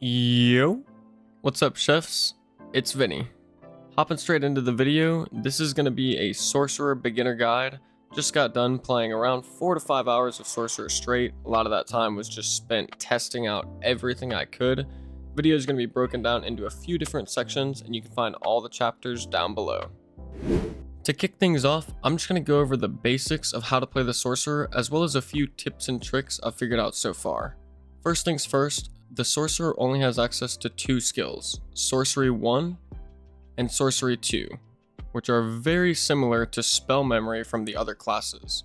Yo, what's up chefs? It's Vinny. Hopping straight into the video, this is going to be a Sorcerer beginner guide. Just got done playing around 4 to 5 hours of Sorcerer straight. A lot of that time was just spent testing out everything I could. The video is going to be broken down into a few different sections and you can find all the chapters down below. To kick things off, I'm just going to go over the basics of how to play the Sorcerer as well as a few tips and tricks I've figured out so far. First things first, the Sorcerer only has access to 2 skills, Sorcery 1 and Sorcery 2, which are very similar to spell memory from the other classes.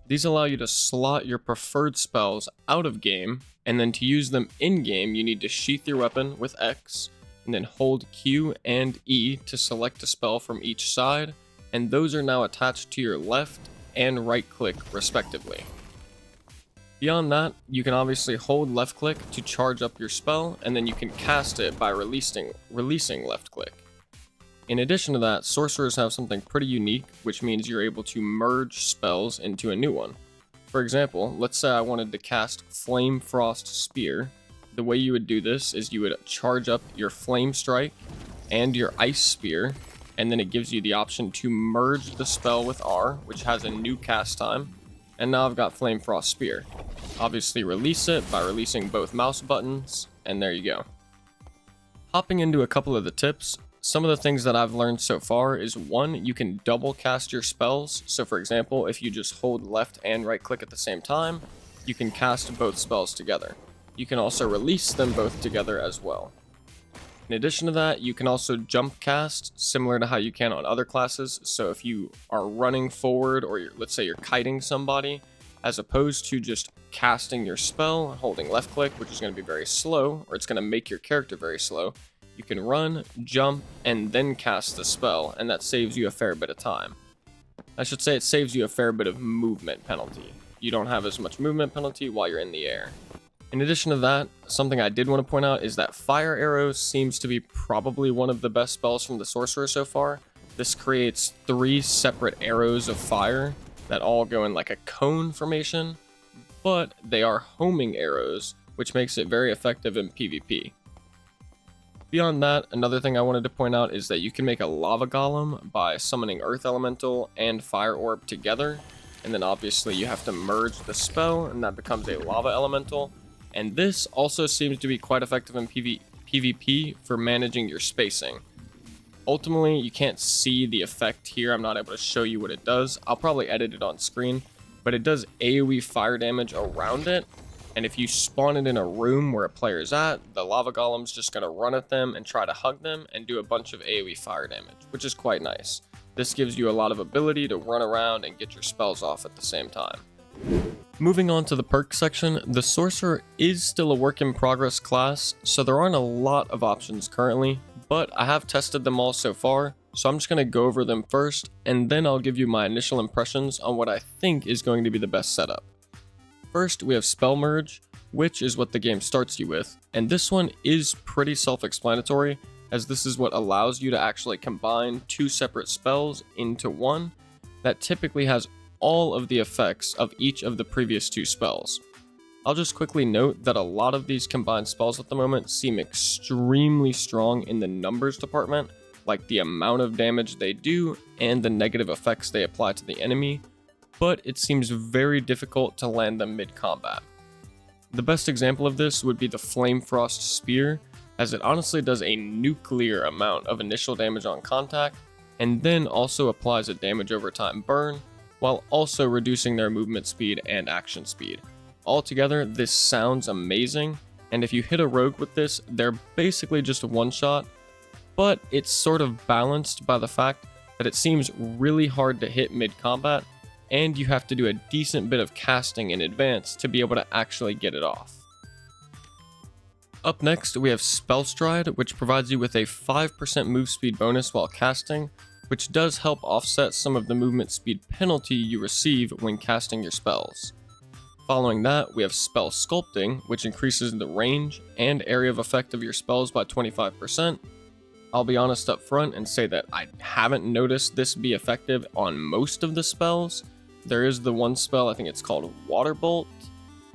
These allow you to slot your preferred spells out of game, and then to use them in game you need to sheath your weapon with X, and then hold Q and E to select a spell from each side, and those are now attached to your left and right click respectively. Beyond that, you can obviously hold left click to charge up your spell, and then you can cast it by releasing left click. In addition to that, sorcerers have something pretty unique, which means you're able to merge spells into a new one. For example, let's say I wanted to cast Flame Frost Spear. The way you would do this is you would charge up your Flame Strike and your Ice Spear, and then it gives you the option to merge the spell with R, which has a new cast time. And now I've got Flame Frost Spear. Obviously release it by releasing both mouse buttons, and there you go. Hopping into a couple of the tips, some of the things that I've learned so far is 1, you can double cast your spells. So for example, if you just hold left and right click at the same time, you can cast both spells together. You can also release them both together as well. In addition to that, you can also jump cast, similar to how you can on other classes. So if you are running forward, or let's say you're kiting somebody, as opposed to just casting your spell, holding left click, which is going to be very slow, or it's going to make your character very slow, you can run, jump, and then cast the spell, and that saves you a fair bit of time. I should say it saves you a fair bit of movement penalty. You don't have as much movement penalty while you're in the air. In addition to that, something I did want to point out is that Fire Arrow seems to be probably one of the best spells from the Sorcerer so far. This creates 3 separate arrows of fire that all go in like a cone formation, but they are homing arrows, which makes it very effective in PvP. Beyond that, another thing I wanted to point out is that you can make a lava golem by summoning Earth Elemental and Fire Orb together, and then obviously you have to merge the spell and that becomes a lava elemental. And this also seems to be quite effective in PvP for managing your spacing. Ultimately, you can't see the effect here. I'm not able to show you what it does. I'll probably edit it on screen, but it does AoE fire damage around it. And if you spawn it in a room where a player is at, the lava golem's just going to run at them and try to hug them and do a bunch of AoE fire damage, which is quite nice. This gives you a lot of ability to run around and get your spells off at the same time. Moving on to the perk section, the Sorcerer is still a work in progress class, so there aren't a lot of options currently, but I have tested them all so far, so I'm just going to go over them first, and then I'll give you my initial impressions on what I think is going to be the best setup. First, we have Spell Merge, which is what the game starts you with, and this one is pretty self-explanatory, as this is what allows you to actually combine 2 separate spells into one that typically has all of the effects of each of the previous 2 spells. I'll just quickly note that a lot of these combined spells at the moment seem extremely strong in the numbers department, like the amount of damage they do and the negative effects they apply to the enemy, but it seems very difficult to land them mid-combat. The best example of this would be the Flame Frost Spear, as it honestly does a nuclear amount of initial damage on contact, and then also applies a damage over time burn, while also reducing their movement speed and action speed. Altogether, this sounds amazing, and if you hit a rogue with this, they're basically just a one-shot, but it's sort of balanced by the fact that it seems really hard to hit mid-combat, and you have to do a decent bit of casting in advance to be able to actually get it off. Up next, we have Spell Stride, which provides you with a 5% move speed bonus while casting, which does help offset some of the movement speed penalty you receive when casting your spells. Following that, we have Spell Sculpting, which increases the range and area of effect of your spells by 25%. I'll be honest up front and say that I haven't noticed this be effective on most of the spells. There is the one spell, I think it's called Water Bolt.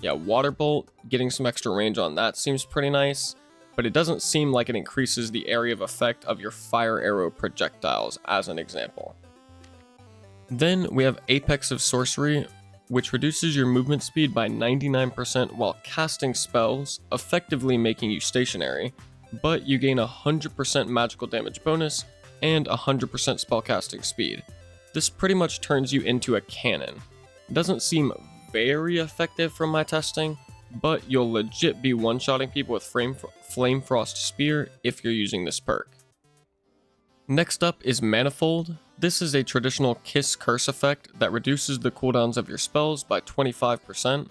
Yeah, Water Bolt, getting some extra range on that seems pretty nice. but it doesn't seem like it increases the area of effect of your fire arrow projectiles, as an example. Then we have Apex of Sorcery, which reduces your movement speed by 99% while casting spells, effectively making you stationary, but you gain 100% magical damage bonus and 100% spellcasting speed. This pretty much turns you into a cannon. It doesn't seem very effective from my testing, but you'll legit be one-shotting people with Flame Frost Spear if you're using this perk. Next up is Manifold. This is a traditional Kiss Curse effect that reduces the cooldowns of your spells by 25%,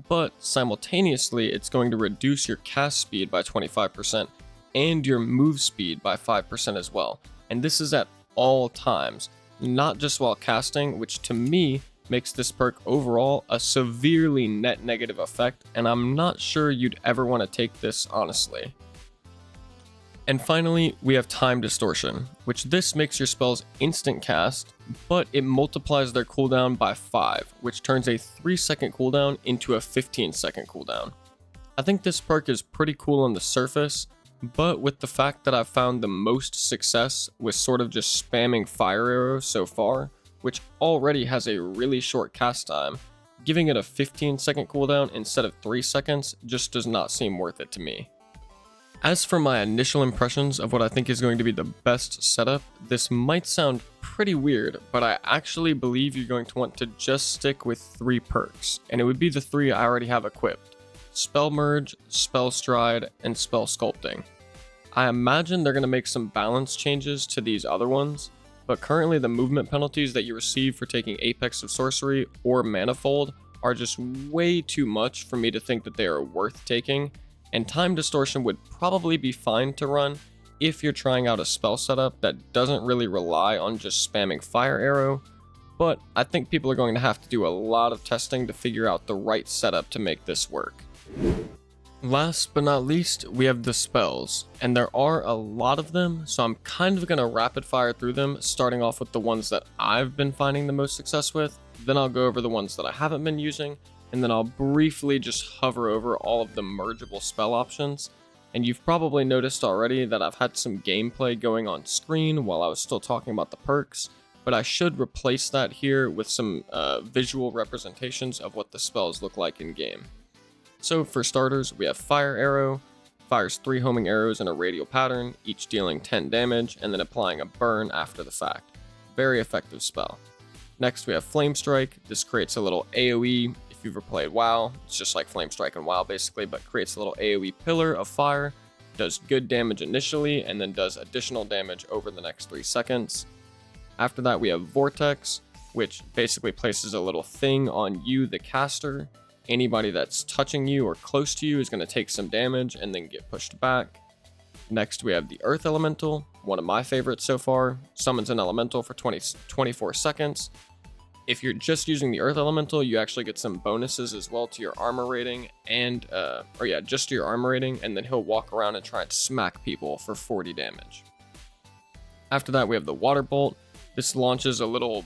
but simultaneously it's going to reduce your cast speed by 25% and your move speed by 5% as well. And this is at all times, not just while casting, which to me makes this perk overall a severely net negative effect, and I'm not sure you'd ever want to take this honestly. And finally, we have Time Distortion, which this makes your spells instant cast, but it multiplies their cooldown by 5, which turns a 3-second cooldown into a 15-second cooldown. I think this perk is pretty cool on the surface, but with the fact that I've found the most success with sort of just spamming fire arrows so far, which already has a really short cast time, giving it a 15-second cooldown instead of 3 seconds just does not seem worth it to me. As for my initial impressions of what I think is going to be the best setup, this might sound pretty weird, but I actually believe you're going to want to just stick with 3 perks, and it would be the 3 I already have equipped: Spell Merge, Spell Stride, and Spell Sculpting. I imagine they're going to make some balance changes to these other ones, but currently the movement penalties that you receive for taking Apex of Sorcery or Manifold are just way too much for me to think that they are worth taking, and Time Distortion would probably be fine to run if you're trying out a spell setup that doesn't really rely on just spamming Fire Arrow, but I think people are going to have to do a lot of testing to figure out the right setup to make this work. Last but not least, we have the spells, and there are a lot of them, so I'm kind of going to rapid fire through them, starting off with the ones that I've been finding the most success with, then I'll go over the ones that I haven't been using, and then I'll briefly just hover over all of the mergeable spell options. And you've probably noticed already that I've had some gameplay going on screen while I was still talking about the perks, but I should replace that here with some visual representations of what the spells look like in game. So for starters, we have Fire Arrow. Fires 3 homing arrows in a radial pattern, each dealing 10 damage and then applying a burn after the fact. Very effective spell. Next we have Flame Strike. This creates a little AoE. If you've ever played WoW, it's just like Flame Strike in WoW basically, but creates a little AoE pillar of fire, does good damage initially, and then does additional damage over the next 3 seconds. After that we have Vortex, which basically places a little thing on you, the caster. Anybody that's touching you or close to you is going to take some damage and then get pushed back. Next we have the Earth Elemental, one of my favorites so far. Summons an elemental for 24 seconds. If you're just using the Earth Elemental, you actually get some bonuses as well to your armor rating and, just to your armor rating, and then he'll walk around and try and smack people for 40 damage. After that, we have the Water Bolt. This launches a little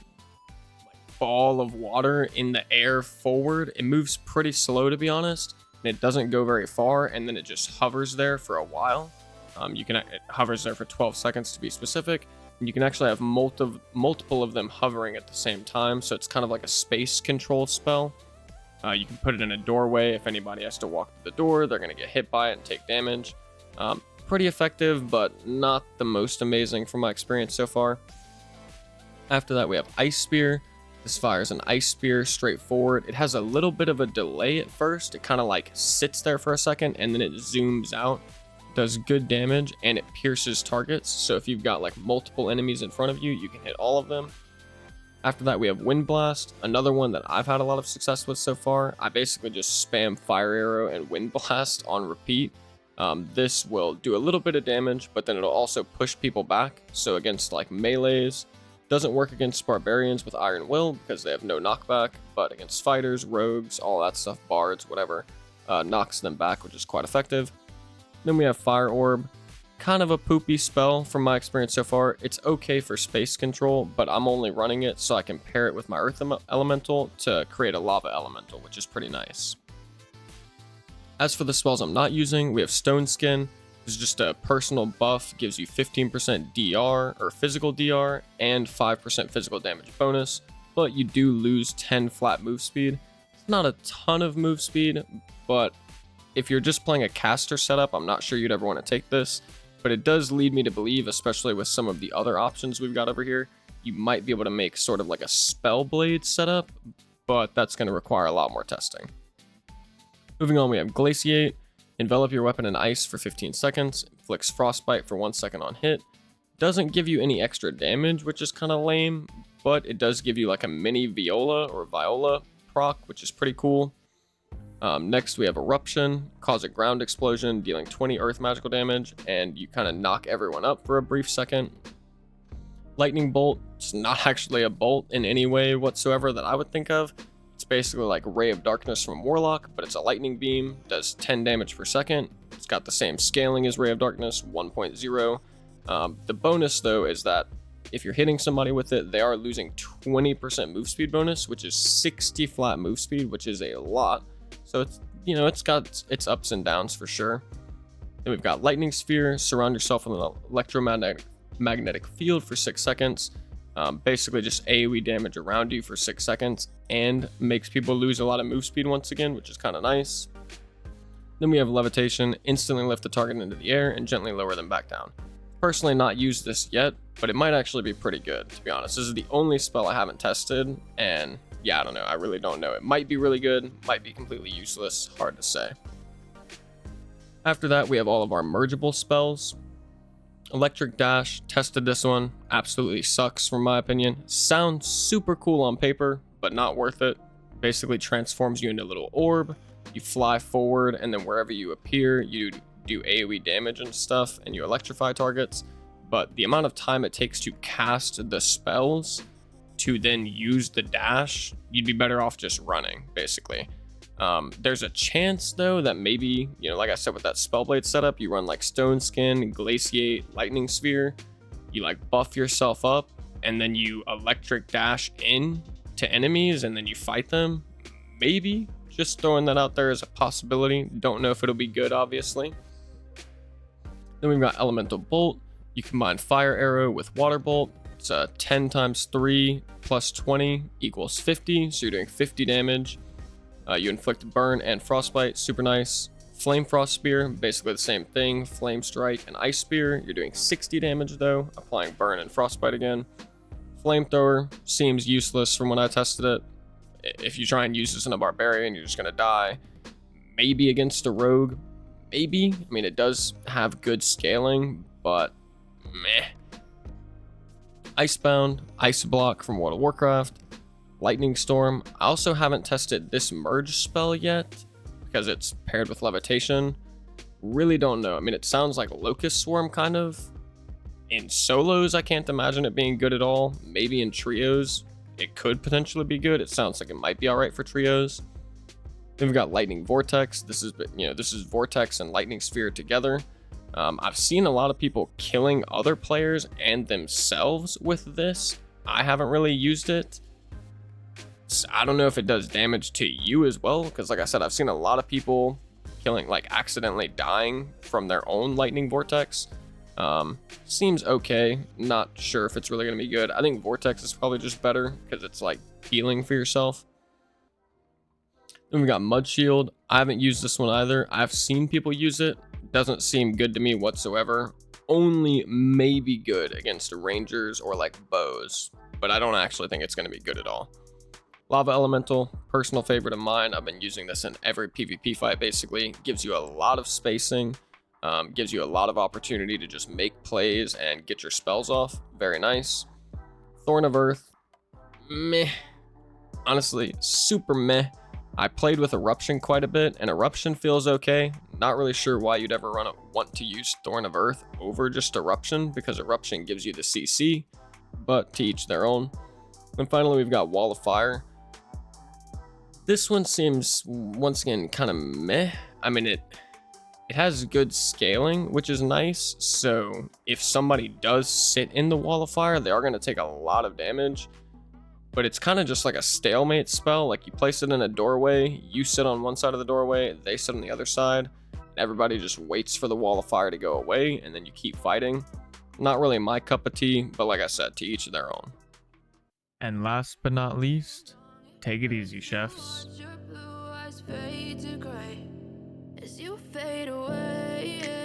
ball of water in the air forward. It moves pretty slow, to be honest, and it doesn't go very far, and then it just hovers there for a while. It hovers there for 12 seconds to be specific. You can actually have multiple of them hovering at the same time, so it's kind of like a space control spell. You can put it in a doorway. If anybody has to walk to the door, they're going to get hit by it and take damage. Pretty effective, but not the most amazing from my experience so far. After that, we have Ice Spear. This fires an Ice Spear straight forward. It has a little bit of a delay at first. It kind of like sits there for a second, and then it zooms out. Does good damage, and it pierces targets, so if you've got like multiple enemies in front of you, you can hit all of them. After that we have Wind Blast, another one that I've had a lot of success with so far. I basically just spam Fire Arrow and Wind Blast on repeat. This will do a little bit of damage, but then it'll also push people back, so against like melees. Doesn't work against barbarians with Iron Will because they have no knockback, but against fighters, rogues, all that stuff, bards, whatever, knocks them back, which is quite effective. Then we have Fire Orb, kind of a poopy spell from my experience so far. It's okay for space control, but I'm only running it so I can pair it with my Earth Elemental to create a Lava Elemental, which is pretty nice. As for the spells I'm not using, we have Stone Skin. It's just a personal buff, gives you 15% DR or physical DR and 5% physical damage bonus, but you do lose 10 flat move speed. It's not a ton of move speed, but if you're just playing a caster setup, I'm not sure you'd ever want to take this, but it does lead me to believe, especially with some of the other options we've got over here, you might be able to make sort of like a spell blade setup, but that's going to require a lot more testing. Moving on, we have Glaciate. Envelop your weapon in ice for 15 seconds, inflicts frostbite for 1 second on hit. Doesn't give you any extra damage, which is kind of lame, but it does give you like a mini Viola or Viola proc, which is pretty cool. Next we have Eruption, cause a ground explosion, dealing 20 earth magical damage, and you kind of knock everyone up for a brief second. Lightning Bolt, it's not actually a bolt in any way whatsoever that I would think of. It's basically like Ray of Darkness from Warlock, but it's a lightning beam, does 10 damage per second. It's got the same scaling as Ray of Darkness, 1.0. The bonus though is that if you're hitting somebody with it, they are losing 20% move speed bonus, which is 60 flat move speed, which is a lot. So it's, you know, it's got its ups and downs for sure. Then we've got Lightning Sphere, surround yourself with an electromagnetic field for 6 seconds. Basically just AoE damage around you for 6 seconds and makes people lose a lot of move speed once again, which is kind of nice. Then we have Levitation, instantly lift the target into the air and gently lower them back down. Personally not used this yet, but it might actually be pretty good, to be honest. This is the only spell I haven't tested, and yeah, I don't know, I really don't know. It might be really good, might be completely useless, hard to say. After that, we have all of our mergeable spells. Electric Dash, tested this one, absolutely sucks from my opinion. Sounds super cool on paper, but not worth it. Basically transforms you into a little orb, you fly forward, and then wherever you appear, you do AoE damage and stuff, and you electrify targets. But the amount of time it takes to cast the spells to then use the dash, you'd be better off just running, basically. There's a chance though that maybe, you know, like I said with that Spellblade setup, you run like Stone Skin, Glaciate, Lightning Sphere, you like buff yourself up, and then you electric dash in to enemies and then you fight them. Maybe, just throwing that out there as a possibility. Don't know if it'll be good, obviously. Then we've got Elemental Bolt. You combine Fire Arrow with Water Bolt. It's 10 times 3 plus 20 equals 50, so you're doing 50 damage. You inflict burn and frostbite, super nice. Flame Frost Spear, basically the same thing. Flame Strike and Ice Spear, you're doing 60 damage though, applying burn and frostbite again. Flamethrower seems useless from when I tested it. If you try and use this in a barbarian, you're just gonna die. Maybe against a rogue, maybe. I mean, it does have good scaling, but meh. Icebound, Ice Block from World of Warcraft. Lightning Storm. I also haven't tested this merge spell yet because it's paired with Levitation. Really don't know. I mean, it sounds like Locust Swarm kind of. In solos, I can't imagine it being good at all. Maybe in trios, it could potentially be good. It sounds like it might be all right for trios. Then we've got Lightning Vortex. This is, you know, this is Vortex and Lightning Sphere together. I've seen a lot of people killing other players and themselves with this. I haven't really used it. I don't know if it does damage to you as well, because like I said, I've seen a lot of people killing, like accidentally dying from their own lightning vortex. Seems okay. Not sure if it's really going to be good. I think Vortex is probably just better because it's like healing for yourself. Then we got Mud Shield. I haven't used this one either. I've seen people use it. Doesn't seem good to me whatsoever. Only maybe good against rangers or like bows, but I don't actually think it's going to be good at all. Lava Elemental, personal favorite of mine. I've been using this in every PvP fight basically. Gives you a lot of spacing, gives you a lot of opportunity to just make plays and get your spells off. Very nice. Thorn of Earth, meh. Honestly, super meh. I played with Eruption quite a bit, and Eruption feels okay. Not really sure why you'd ever want to use Thorn of Earth over just Eruption, because Eruption gives you the CC, but to each their own. And finally, we've got Wall of Fire. This one seems, once again, kind of meh. I mean, it has good scaling, which is nice. So if somebody does sit in the Wall of Fire, they are going to take a lot of damage. But it's kind of just like a stalemate spell. Like you place it in a doorway, you sit on one side of the doorway, they sit on the other side. And everybody just waits for the wall of fire to go away and then you keep fighting. Not really my cup of tea, but like I said, to each their own. And last but not least, take it easy, chefs. Watch your blue eyes fade to gray as you fade away.